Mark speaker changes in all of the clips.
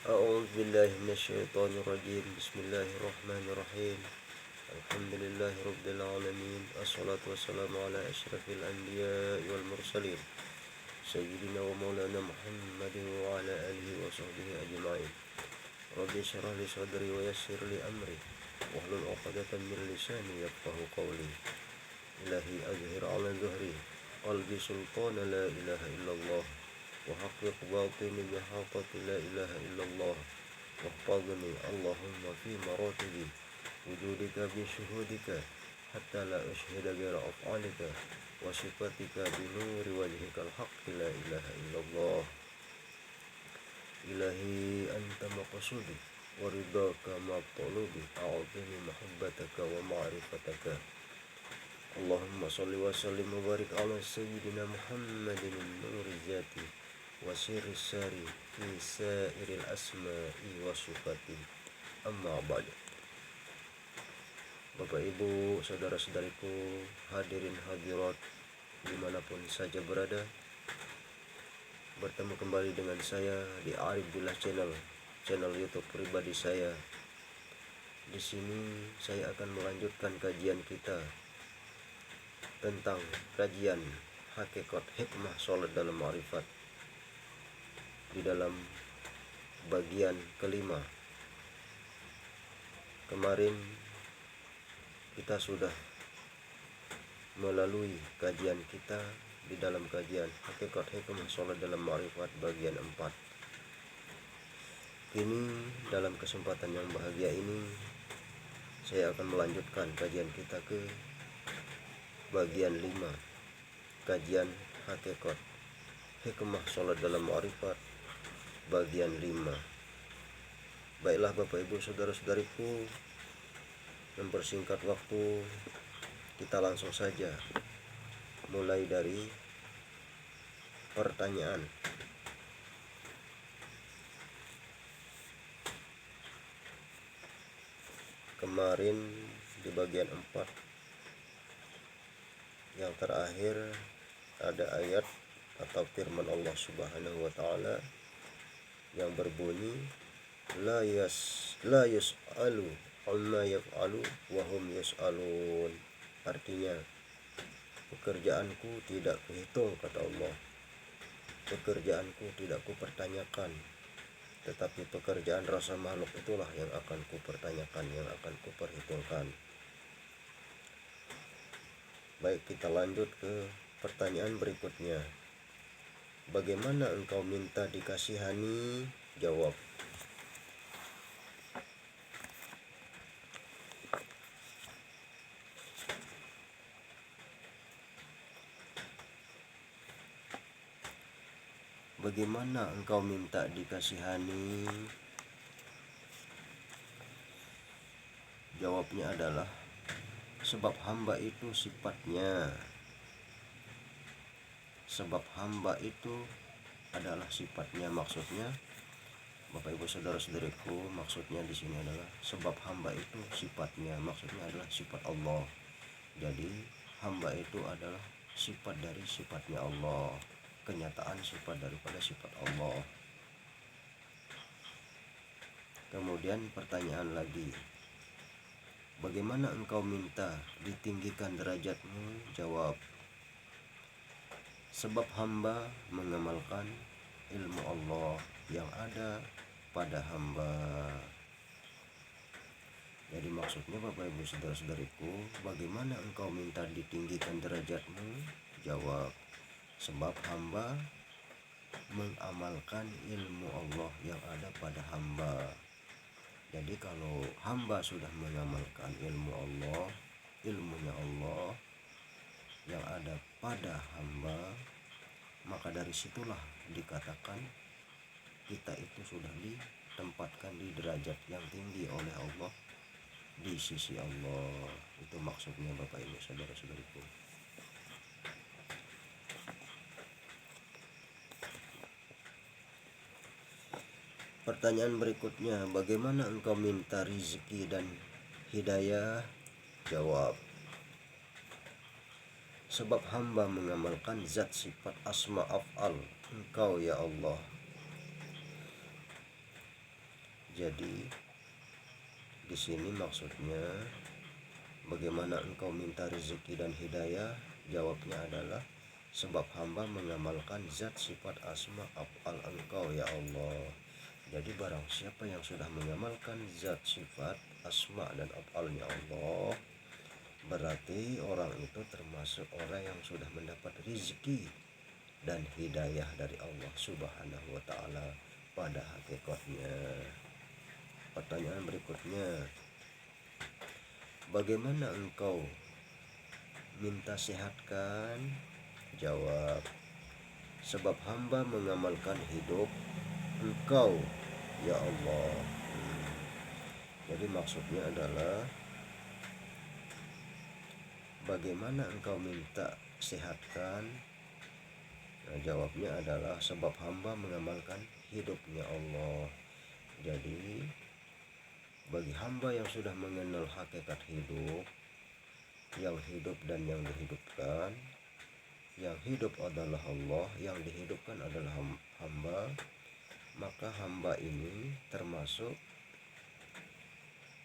Speaker 1: أعوذ بالله من الشيطان الرجيم. بسم الله الرحمن الرحيم. الحمد لله رب العالمين. الصلاة والسلام على أشرف الأنبياء والمرسلين سيدنا ومولانا محمد وعلى آله وصحبه أجمعين. رب اشرح لي صدري ويسر لي أمري واحلل عقدة من لساني يفقهوا قولي. إلهي أظهر على ظهري قلبي سلطان لا إله إلا الله وحقق باطني بحقة لا إله إلا الله واحفظني اللهم في مراتبي وجودك بشهودك حتى لا أشهد غير أفعالك وصفاتك بنور وجهك الحق لا إله إلا الله. إلهي أنت مقصودي ورضاك مطلوبي أعطني محبتك ومعرفتك. اللهم صل وسلم وبارك على سيدنا محمد النور الذاتي وسر الساري في سائر الأسماء وصفاتي. Amma ba'du. Bapak Ibu, saudara-saudariku, hadirin hadirat dimanapun saja berada, bertemu kembali dengan saya di Arif Billah channel YouTube pribadi saya. Di sini saya akan melanjutkan kajian kita tentang kajian hakikat hikmah sholat dalam ma'rifat di dalam bagian kelima. Kemarin kita sudah melalui kajian kita di dalam kajian hakikat hikmah sholat dalam ma'rifat bagian 4. Kini dalam kesempatan yang bahagia ini saya akan melanjutkan kajian kita ke bagian 5, kajian hakikat hikmah sholat dalam ma'rifat bagian 5. Baiklah Bapak Ibu saudara-saudariku, mempersingkat waktu, kita langsung saja mulai dari pertanyaan. Kemarin di bagian 4 yang terakhir ada ayat atau firman Allah Subhanahu wa taala yang berbunyi la yus'alu amma yaf'alu wa hum yus'alun. Artinya, pekerjaanku tidak kuhitung, kata Allah. Pekerjaanku tidak kupertanyakan, tetapi pekerjaan rasa makhluk itulah yang akan kupertanyakan, yang akan kuperhitungkan. Baik, kita lanjut ke pertanyaan berikutnya. Bagaimana engkau minta dikasihani? Jawab. Bagaimana engkau minta dikasihani? Jawabnya adalah sebab hamba itu sifatnya. Sebab hamba itu adalah sifatnya. Maksudnya, Bapak Ibu saudara-saudariku, maksudnya di sini adalah sebab hamba itu sifatnya. Maksudnya adalah sifat Allah. Jadi hamba itu adalah sifat dari sifatnya Allah, kenyataan sifat daripada sifat Allah. Kemudian pertanyaan lagi, bagaimana engkau minta ditinggikan derajatmu? Jawab, sebab hamba mengamalkan ilmu Allah yang ada pada hamba. Jadi maksudnya Bapak Ibu saudara-saudariku, bagaimana engkau minta ditinggikan derajatmu? Jawab, sebab hamba mengamalkan ilmu Allah yang ada pada hamba. Jadi kalau hamba sudah mengamalkan ilmu Allah, ilmunya Allah yang ada pada hamba, maka dari situlah dikatakan kita itu sudah ditempatkan di derajat yang tinggi oleh Allah di sisi Allah. Itu maksudnya Bapak Ibu saudara-saudariku. Pertanyaan berikutnya, bagaimana engkau minta rezeki dan hidayah? Jawab, sebab hamba mengamalkan zat sifat asma af'al engkau ya Allah Jadi di sini maksudnya bagaimana engkau minta rezeki dan hidayah? Jawabnya adalah sebab hamba mengamalkan zat sifat asma af'al engkau ya Allah. Jadi barang siapa yang sudah mengamalkan zat sifat asma dan af'alnya Allah, berarti orang itu termasuk orang yang sudah mendapat rezeki dan hidayah dari Allah Subhanahu wa ta'ala pada hakikatnya. Pertanyaan berikutnya, bagaimana engkau minta sehatkan? Jawab, sebab hamba mengamalkan hidup engkau ya Allah. Jadi maksudnya adalah bagaimana engkau minta sehatkan? Nah, jawabnya adalah sebab hamba mengamalkan hidupnya Allah. Jadi bagi hamba yang sudah mengenal hakikat hidup, yang hidup dan yang dihidupkan, yang hidup adalah Allah, yang dihidupkan adalah hamba, maka hamba ini termasuk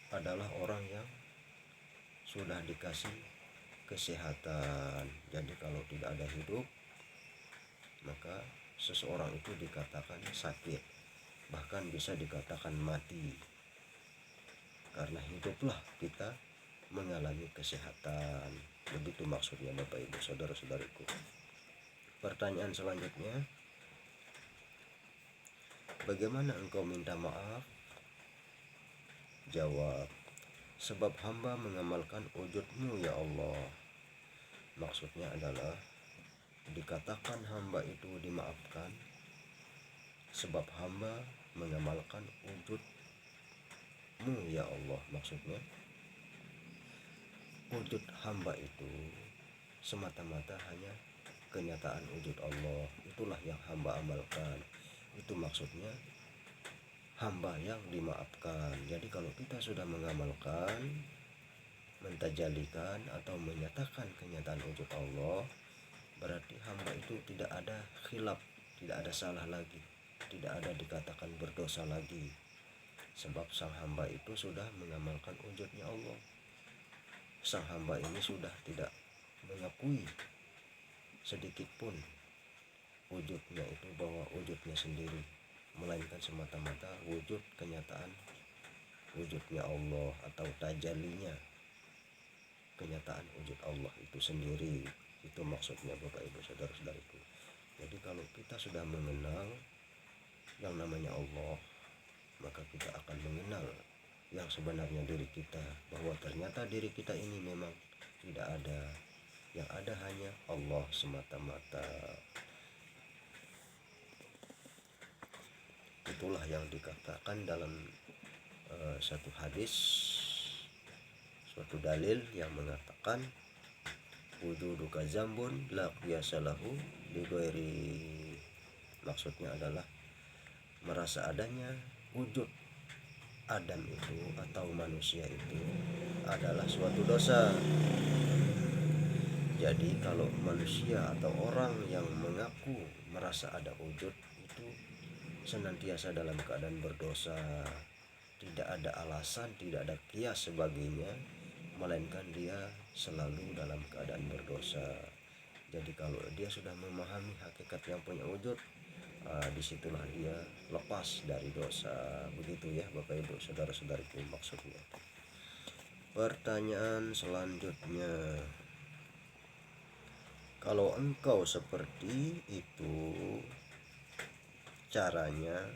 Speaker 1: adalah orang yang sudah dikasih kesehatan. Jadi kalau tidak ada hidup, maka seseorang itu dikatakan sakit, bahkan bisa dikatakan mati. Karena hiduplah kita mengalami kesehatan. Begitu maksudnya Bapak Ibu saudara-saudariku. Pertanyaan selanjutnya, bagaimana engkau minta maaf? Jawab, sebab hamba mengamalkan wujud-Mu ya Allah. Maksudnya adalah dikatakan hamba itu dimaafkan sebab hamba mengamalkan wujud-Mu ya Allah. Maksudnya wujud hamba itu semata-mata hanya kenyataan wujud Allah. Itulah yang hamba amalkan. Itu maksudnya hamba yang dimaafkan. Jadi kalau kita sudah mengamalkan, mentajalikan atau menyatakan kenyataan wujud Allah, berarti hamba itu tidak ada khilaf, tidak ada salah lagi, tidak ada dikatakan berdosa lagi. Sebab sang hamba itu sudah mengamalkan wujudnya Allah. Sang hamba ini sudah tidak mengakui sedikit pun wujudnya itu bahwa wujudnya sendiri, melainkan semata-mata wujud kenyataan wujudnya Allah atau tajallinya, kenyataan wujud Allah itu sendiri. Itu maksudnya Bapak Ibu saudara-saudariku. Jadi kalau kita sudah mengenal yang namanya Allah, maka kita akan mengenal yang sebenarnya diri kita, bahwa ternyata diri kita ini memang tidak ada, yang ada hanya Allah semata-mata. Itulah yang dikatakan dalam satu hadis, suatu dalil yang mengatakan wujuduka zambun la qiyasa lahu li ghairi. Maksudnya adalah merasa adanya wujud Adam itu atau manusia itu adalah suatu dosa. Jadi kalau manusia atau orang yang mengaku merasa ada wujud itu senantiasa dalam keadaan berdosa, tidak ada alasan, tidak ada kias sebagainya, melainkan dia selalu dalam keadaan berdosa. Jadi kalau dia sudah memahami hakikat yang punya wujud, disitulah dia lepas dari dosa. Begitu ya Bapak Ibu saudara-saudariku maksudnya. Pertanyaan selanjutnya, kalau engkau seperti itu caranya,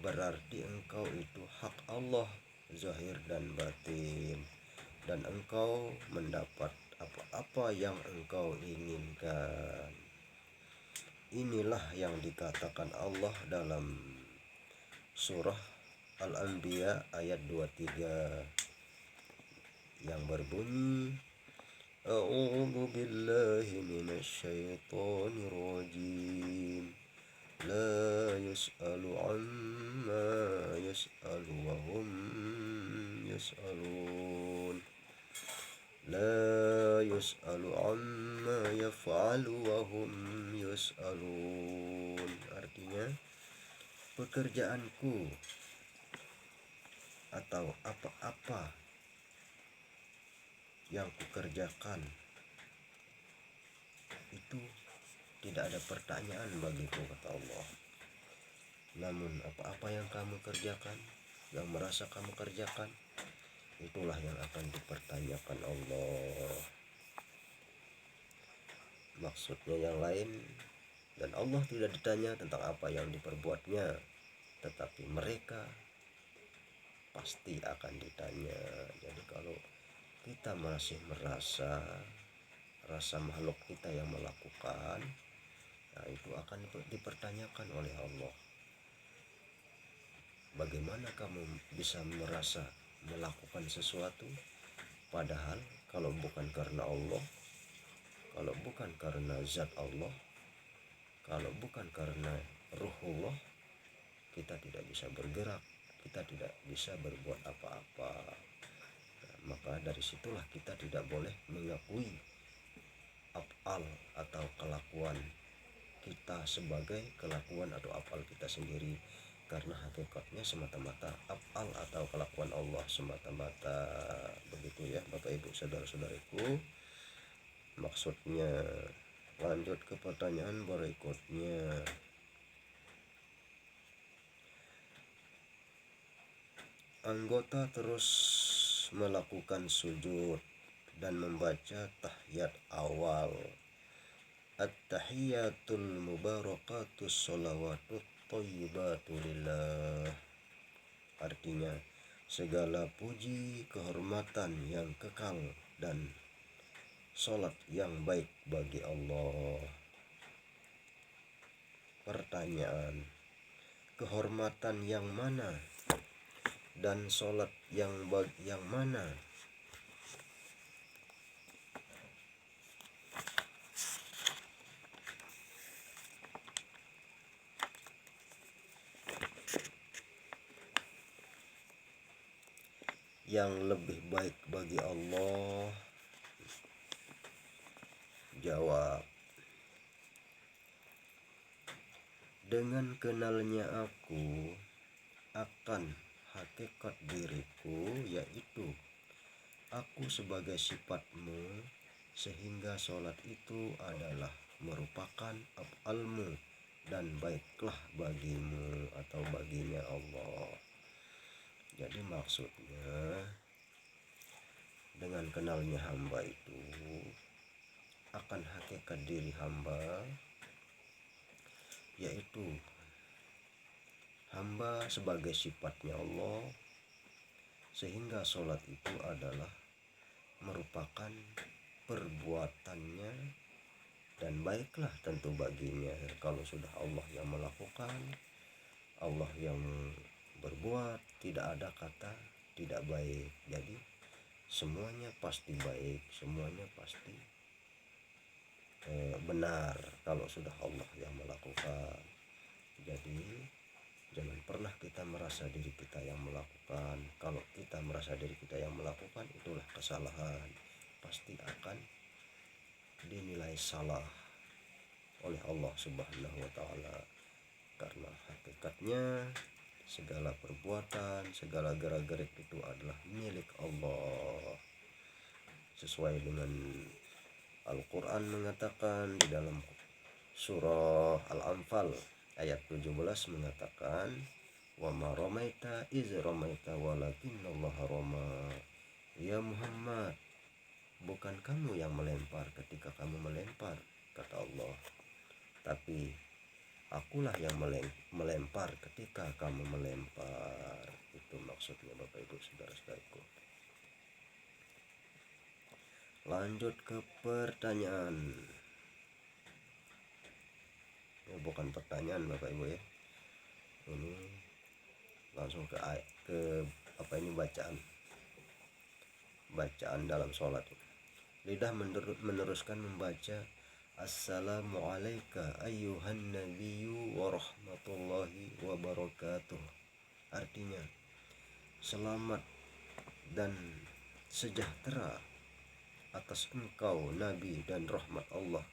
Speaker 1: berarti engkau itu hak Allah zahir dan batin, dan engkau mendapat apa-apa yang engkau inginkan. Inilah yang dikatakan Allah dalam surah Al-Anbiya ayat 23 yang berbunyi, A'udzu billahi minasyaitonir rajim. La yus'alu amma yas'alu wa hum yus'alun. La yus'alu amma yaf'alu wa hum yus'alun. Artinya, pekerjaanku atau apa-apa yang kukerjakan itu tidak ada pertanyaan bagiku, kata Allah. Namun apa-apa yang kamu kerjakan, yang merasa kamu kerjakan, itulah yang akan dipertanyakan Allah. Maksudnya yang lain, dan Allah tidak ditanya tentang apa yang diperbuatnya, tetapi mereka pasti akan ditanya. Jadi kalau kita masih merasa makhluk kita yang melakukan, nah itu akan dipertanyakan oleh Allah. Bagaimana kamu bisa merasa melakukan sesuatu, padahal kalau bukan karena Allah, kalau bukan karena zat Allah, kalau bukan karena ruhullah, kita tidak bisa bergerak, kita tidak bisa berbuat apa-apa. Nah, maka dari situlah kita tidak boleh mengakui af'al atau kelakuan kita sebagai kelakuan atau af'al kita sendiri, karena hakikatnya semata-mata af'al atau kelakuan Allah semata-mata. Begitu ya Bapak Ibu saudara-saudariku. Maksudnya, lanjut ke pertanyaan berikutnya. Anggota terus melakukan sujud dan membaca tahiyat awal. At-tahiyatul mubarakatus sholawatut thayyibatu lillah. Artinya, segala puji kehormatan yang kekal dan sholat yang baik bagi Allah. Pertanyaan, kehormatan yang mana dan sholat yang mana? Yang lebih baik bagi Allah? Jawab, dengan kenalnya aku akan hakikat diriku, yaitu aku sebagai sifatmu, sehingga sholat itu adalah merupakan af'almu dan baiklah bagimu atau baginya Allah. Jadi maksudnya, dengan kenalnya hamba itu akan hakikat diri hamba, yaitu hamba sebagai sifatnya Allah, sehingga sholat itu adalah merupakan perbuatannya dan baiklah tentu baginya. Kalau sudah Allah yang melakukan, Allah yang berbuat, tidak ada kata tidak baik. Jadi semuanya pasti baik, semuanya pasti benar kalau sudah Allah yang melakukan. Jadi jangan pernah kita merasa diri kita yang melakukan. Kalau kita merasa diri kita yang melakukan, itulah kesalahan, pasti akan dinilai salah oleh Allah Subhanahu wa ta'ala. Karena hakikatnya segala perbuatan, segala gerak-gerik itu adalah milik Allah. Sesuai dengan Al-Quran mengatakan di dalam surah Al-Anfal ayat 17 mengatakan, wa ma ramaita iz ramaita walakinnallaha rama. Ya Muhammad, bukan kamu yang melempar ketika kamu melempar, kata Allah, tapi akulah yang melempar ketika kamu melempar. Itu maksudnya Bapak Ibu saudara-saudariku. Lanjut ke pertanyaan. Bukan pertanyaan Bapak Ibu ya. Ini langsung ke bacaan dalam sholat. Lidah meneruskan membaca, Assalamualaikum ayyuhan nabiyyu wa rahmatullahi wa barakatuh. Artinya, selamat dan sejahtera atas engkau Nabi dan rahmat Allah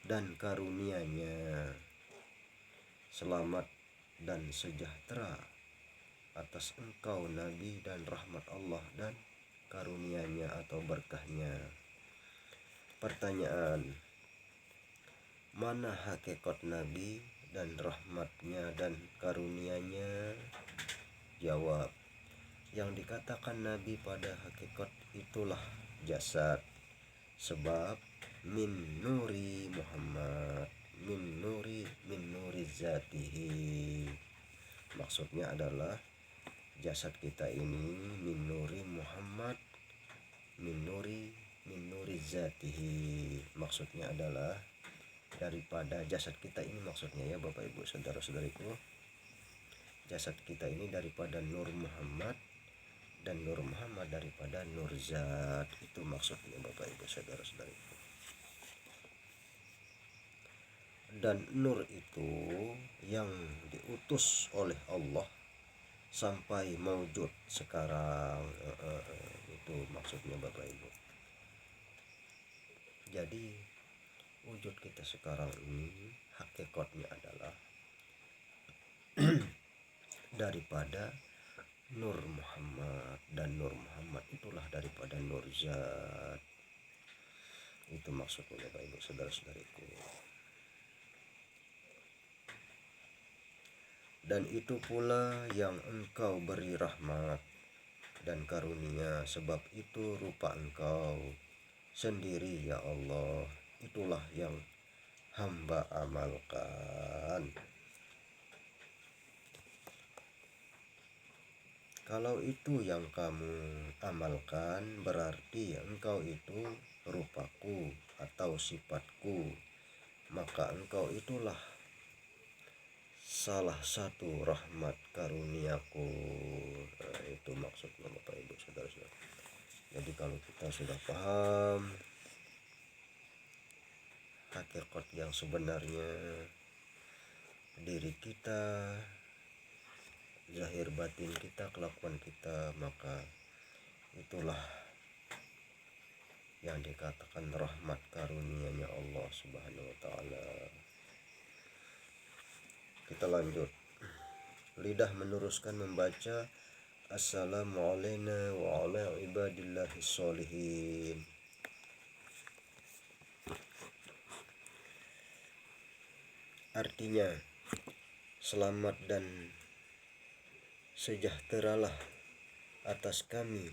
Speaker 1: dan karunia-Nya. Selamat dan sejahtera atas engkau Nabi, dan rahmat Allah dan karunia-Nya atau berkahnya. Pertanyaan: mana hakikat Nabi dan rahmatnya dan karunia-Nya? Jawab: yang dikatakan Nabi pada hakikat itulah jasad, sebab min nuri Muhammad, min nuri zatihi. Maksudnya adalah jasad kita ini min nuri Muhammad, min nuri zatihi. Maksudnya adalah daripada jasad kita ini, maksudnya ya Bapak Ibu saudara-saudariku, jasad kita ini daripada nur Muhammad, dan nur Muhammad daripada nur zat. Itu maksudnya Bapak Ibu saudara-saudariku. Dan nur itu yang diutus oleh Allah sampai maujud sekarang. Itu maksudnya Bapak Ibu. Jadi wujud kita sekarang ini hakikatnya adalah daripada nur Muhammad, dan nur Muhammad itulah daripada nur zat. Itu maksudnya Bapak Ibu saudara-saudariku. Dan itu pula yang engkau beri rahmat dan karunia, sebab itu rupa engkau sendiri ya Allah. Itulah yang hamba amalkan. Kalau itu yang kamu amalkan, berarti engkau itu rupaku atau sifatku, maka engkau itulah salah satu rahmat karuniaku. Itu maksudnya Bapak Ibu saudara-saudara. Jadi kalau kita sudah paham hakikat yang sebenarnya diri kita, zahir batin kita, kelakuan kita, maka itulah yang dikatakan rahmat karunia-Nya Allah Subhanahu wa taala. Kita lanjut. Lidah meneruskan membaca Assalamu alayna wa ala ibadillahis sholihin. Artinya, selamat dan sejahteralah atas kami,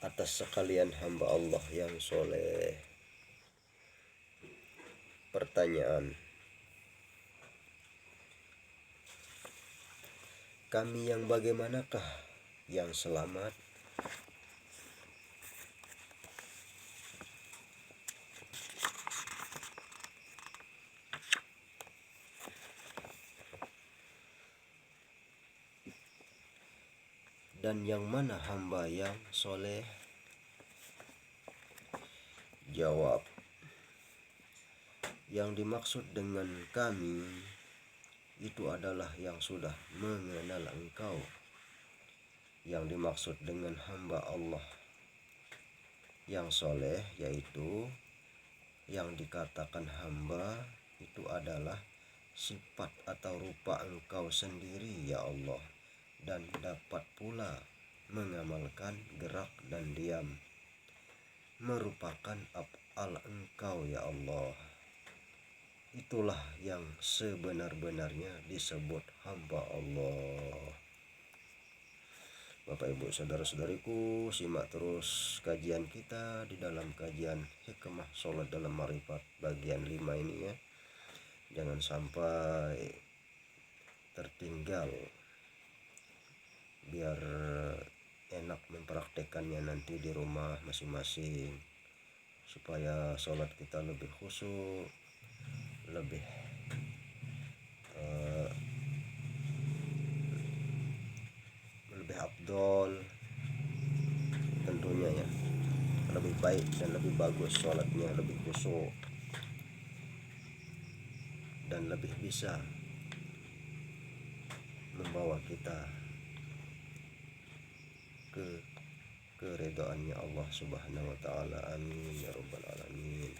Speaker 1: atas sekalian hamba Allah yang soleh. Pertanyaan: kami yang bagaimanakah yang selamat? Dan yang mana hamba yang soleh? Jawab: yang dimaksud dengan kami itu adalah yang sudah mengenal engkau. Yang dimaksud dengan hamba Allah yang soleh, yaitu yang dikatakan hamba itu adalah sifat atau rupa engkau sendiri ya Allah, dan dapat pula mengamalkan gerak dan diam, merupakan af'al engkau ya Allah. Itulah yang sebenar-benarnya disebut hamba Allah. Bapak Ibu saudara-saudariku, simak terus kajian kita di dalam kajian hikmah sholat dalam ma'rifat bagian 5 ini ya. Jangan sampai tertinggal, biar enak mempraktekannya nanti di rumah masing-masing, supaya sholat kita lebih khusyuk, lebih afdol tentunya ya, lebih baik dan lebih bagus sholatnya, lebih khusyuk dan lebih bisa membawa kita ke keredaannya Allah Subhanahu wa taala. Amin ya rabbal alamin.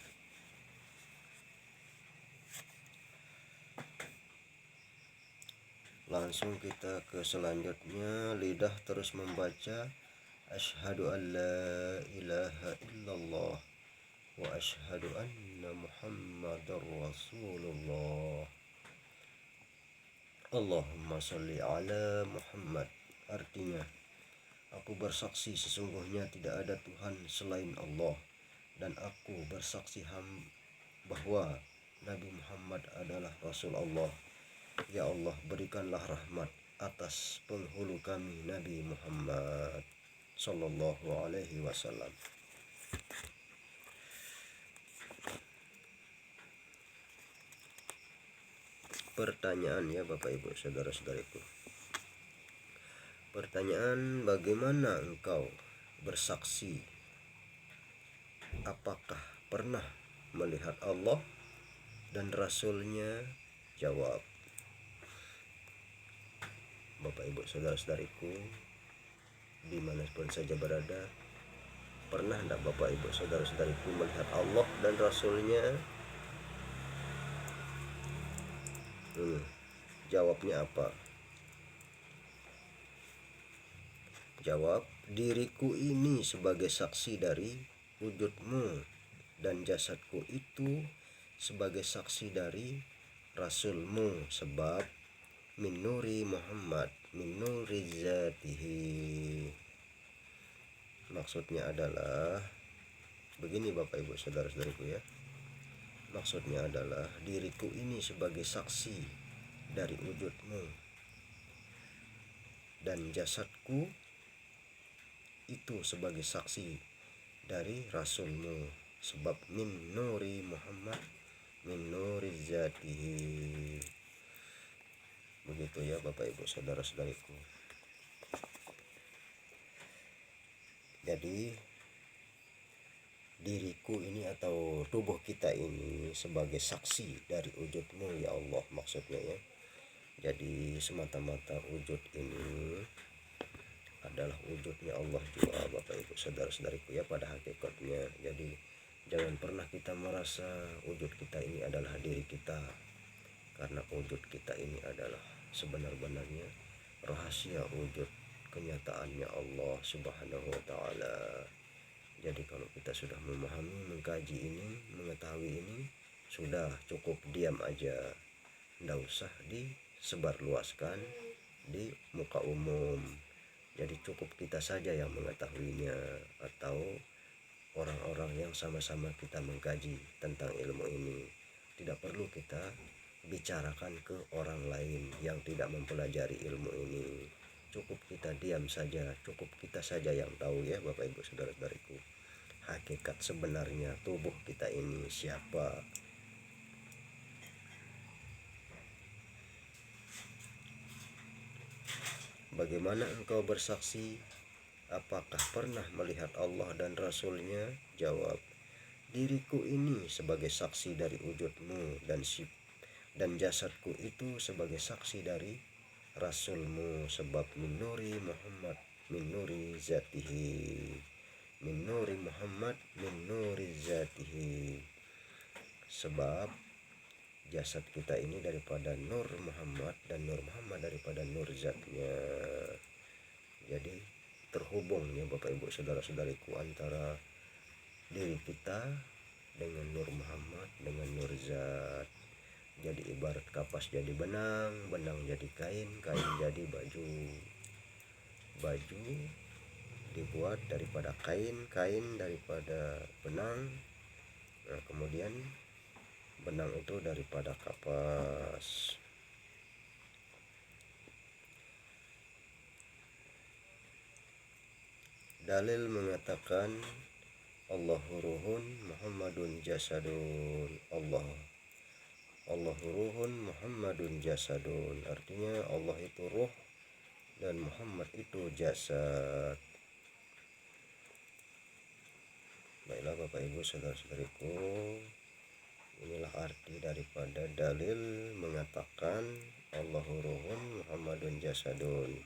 Speaker 1: langsung kita ke selanjutnya. Lidah terus membaca asyhadu an la ilaha illallah wa asyhadu anna muhammadar rasulullah. Allahumma sholli ala Muhammad. Artinya, aku bersaksi sesungguhnya tidak ada Tuhan selain Allah, dan aku bersaksi bahwa Nabi Muhammad adalah Rasul Allah. Ya Allah, berikanlah rahmat atas penghulu kami Nabi Muhammad sallallahu alaihi wasallam. Pertanyaan ya Bapak Ibu saudara-saudariku. Pertanyaan, bagaimana engkau bersaksi? Apakah pernah melihat Allah dan Rasulnya? Jawab. Bapak Ibu saudara-saudariku, dimanapun saja berada, pernah tidak Bapak Ibu saudara-saudariku melihat Allah dan Rasulnya? Jawabnya apa? Jawab, diriku ini sebagai saksi dari wujudmu, dan jasadku itu sebagai saksi dari Rasulmu, sebab min nuri Muhammad min nuri zatihi. Maksudnya adalah begini Bapak Ibu saudara-saudariku ya. Maksudnya adalah diriku ini sebagai saksi dari wujudmu, dan jasadku itu sebagai saksi dari Rasulmu, sebab min nuri Muhammad min nuri zatihi. Begitu ya Bapak Ibu saudara-saudariku. Jadi diriku ini atau tubuh kita ini sebagai saksi dari wujudmu ya Allah, maksudnya ya. Jadi semata-mata wujud ini adalah wujudnya Allah juga Bapak Ibu saudara-saudariku ya pada hakikatnya. Jadi jangan pernah kita merasa wujud kita ini adalah diri kita, karena wujud kita ini adalah sebenar-benarnya rahasia wujud kenyataannya Allah Subhanahu wa ta'ala. Jadi kalau kita sudah memahami, mengkaji ini, mengetahui ini, sudah cukup diam aja, tidak usah disebarluaskan di muka umum. Jadi cukup kita saja yang mengetahuinya, atau orang-orang yang sama-sama kita mengkaji tentang ilmu ini. Tidak perlu kita bicarakan ke orang lain yang tidak mempelajari ilmu ini. Cukup kita diam saja, cukup kita saja yang tahu ya Bapak Ibu saudara-saudariku, hakikat sebenarnya tubuh kita ini siapa. Bagaimana engkau bersaksi? Apakah pernah melihat Allah dan Rasulnya? Jawab, diriku ini sebagai saksi dari wujudmu, dan jasadku itu sebagai saksi dari Rasulmu, sebab min nuri Muhammad min nuri zatihi. Min nuri Muhammad min nuri zatihi. Sebab jasad kita ini daripada nur Muhammad, dan nur Muhammad daripada nur zatnya. Jadi terhubung ya Bapak Ibu saudara-saudariku antara diri kita dengan nur Muhammad, dengan nur zat. Jadi ibarat kapas jadi benang, benang jadi kain, kain jadi baju, baju dibuat daripada kain, kain daripada benang, nah kemudian benang itu daripada kapas. Dalil mengatakan Allahu ruhun Muhammadun jasadun. Allahu ruhun Muhammadun jasadun, artinya Allah itu ruh dan Muhammad itu jasad. Baiklah Bapak Ibu saudara-saudariku, inilah arti daripada dalil mengatakan Allahu ruhun Muhammadun jasadun.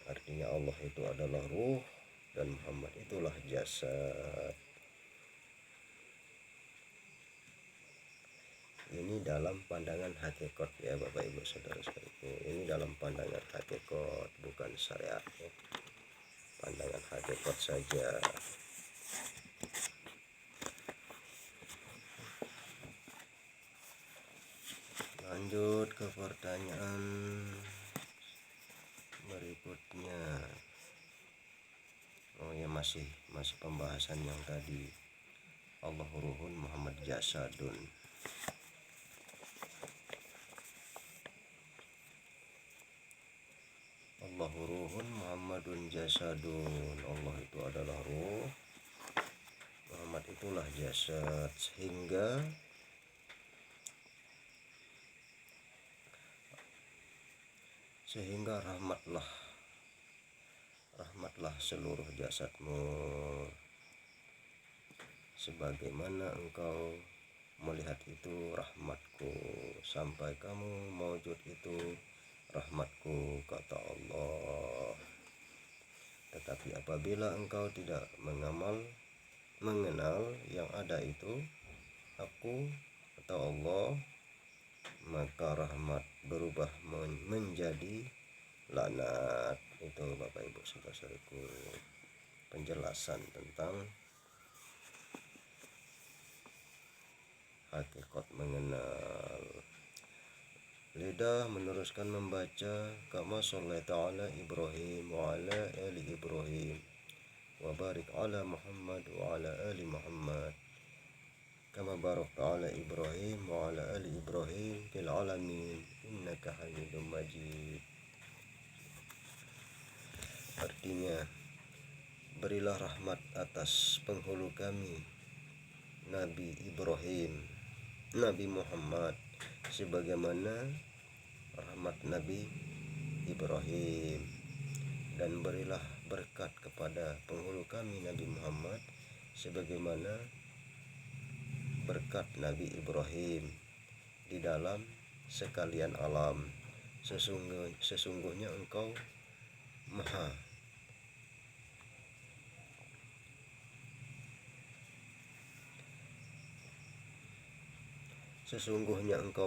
Speaker 1: Artinya Allah itu adalah ruh dan Muhammad itulah jasad. ini dalam pandangan hakikat ya Bapak Ibu saudara-saudaraku. Ini dalam pandangan hakikat, bukan syariat ya. Pandangan hakikat saja. Lanjut ke pertanyaan berikutnya. Oh ya, masih pembahasan yang tadi. Allahu ruhun Muhammad jasadun. Allahu ruhun Muhammadun jasadun. Allah itu adalah ruh, Muhammad itulah jasad. Sehingga rahmatlah seluruh jasadmu, sebagaimana engkau melihat itu rahmatku, sampai kamu mewujud itu rahmatku, kata Allah. Tetapi apabila engkau tidak mengenal yang ada itu aku atau Allah, maka rahmat berubah menjadi laknat. Itu Bapak Ibu saudara-saudaraku, penjelasan tentang hakikat mengenal. Lidah meneruskan membaca kama shallaita ala Ibrahim wa ala ali Ibrahim wa barik ala Muhammad wa ala ali Muhammad kama barakta ala Ibrahim wa ala ali Ibrahim fil alamin innaka Hamidum Majid. Artinya, berilah rahmat atas penghulu kami Nabi Ibrahim, Nabi Muhammad, sebagaimana rahmat Nabi Ibrahim, dan berilah berkat kepada penghulu kami Nabi Muhammad sebagaimana berkat Nabi Ibrahim di dalam sekalian alam. Sesungguhnya engkau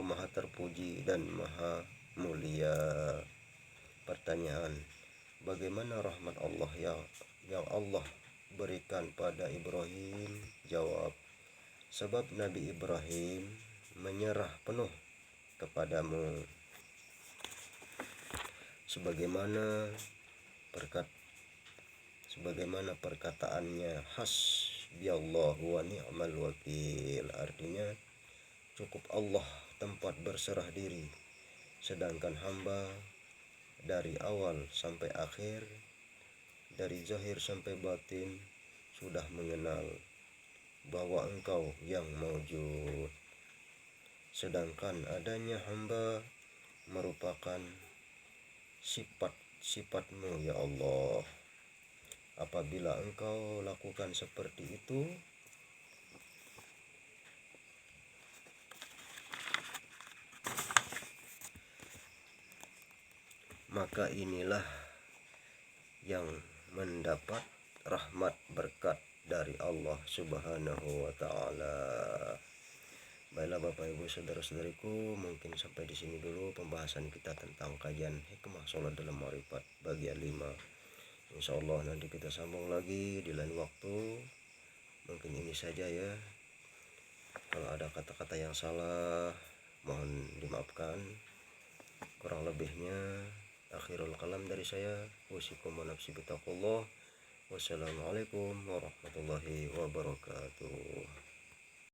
Speaker 1: maha terpuji dan maha mulia. Pertanyaan, bagaimana rahmat Allah yang Allah berikan pada Ibrahim? Jawab, sebab Nabi Ibrahim menyerah penuh kepadamu, sebagaimana perkataannya, hasbiyallahu wa ni'mal wakil. Artinya, cukup Allah tempat berserah diri, sedangkan hamba dari awal sampai akhir, dari zahir sampai batin, sudah mengenal bahwa engkau yang maujud. Sedangkan adanya hamba merupakan sifat-sifatmu ya Allah. Apabila engkau lakukan seperti itu, maka inilah yang mendapat rahmat berkat dari Allah Subhanahu wa Ta'ala. Baiklah Bapak Ibu saudara-saudariku, mungkin sampai di sini dulu pembahasan kita tentang kajian hikmah sholat dalam ma'rifat bagian 5. Insyaallah nanti kita sambung lagi di lain waktu. Mungkin ini saja ya. Kalau ada kata-kata yang salah, mohon dimaafkan. Kurang lebihnya akhirul kalam dari saya. Wasikum wa nafsi bitaqullah. Wassalamualaikum warahmatullahi wabarakatuh.